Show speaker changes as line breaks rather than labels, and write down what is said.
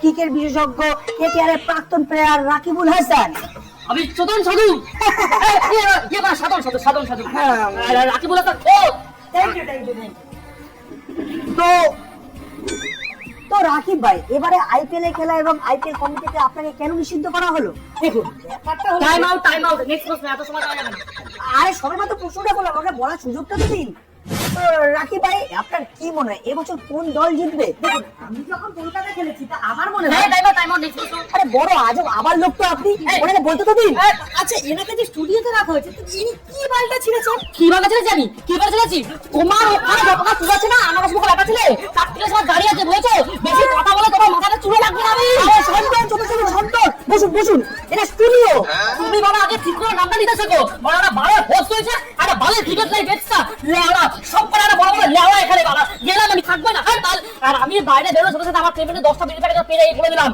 কিকের বিশেষজ্ঞ কেটিআরের প্রাক্তন প্লেয়ার রাকিবুল হাসান।
আমি চোদন সাধু সাধন সাধু সাধন সাধু রাকিবুল হাসান। ও
থ্যাংক ইউ। তো তো রাকিব ভাই, এবারে আইপিএল এ খেলা এবং আইপিএল কমিটিতে আপনাকে কেন নিষিদ্ধ করা হলো?
দেখুন,
ব্যাপারটা হলো
টাইম আউট নেক্সট প্রশ্ন, এত সময় দেওয়া যাবে না।
আরে সবার মাত্র প্রশ্নটা করলাম, আমাকে বলার সুযোগটা তো দিন। তো রাকিব ভাই, আপনার কি মনে হয় এবছর কোন দল জিতবে?
দেখুন,
আমি যখন কলকাতা খেলেছি তা আমার মনে হয়
টাইম আউট নেক্সট প্রশ্ন।
আরে বড় আজব আবার লোক তো আপনি, ওনাকে বলতে তো দিন। আচ্ছা, এনাকে যে স্টুডিওতে রাখা হয়েছে, তো ইনি কি বালটা ছিঁড়েছেন?
কি বাবা ছেড়েছি আমি? কি বাবা ছেড়েছি? তোমার ওখানে যতটা চুল আছে না, আমার কাছে ব্যাপার ছেলে তার থেকে সবার গাড়ি আছে, বুঝেছো? বেশি কথা বলে তোমার মাথাটা চুলে লাগবে না। আমি
আরে সন্তান, ছোট ছোট সন্তান, বসুন বসুন, এটা স্টুডিও।
তুমি বাবা আগে ঠিক করে নামটা নিতে শেখো। বড় একটা বালের হোস্ট হয়েছে, একটা বালের ক্রিকেট প্লেয়ার দেখছা লেওড়া, সব করে একটা বড় বড় লেওড়া এখানে বাবা গেলাম, আমি থাকবে না। আর আমি বাইরে বেরোনোর সাথে সাথে আমার টেবিলে 10টা বিড়ি প্যাকেট পেয়ে বলে দিলাম।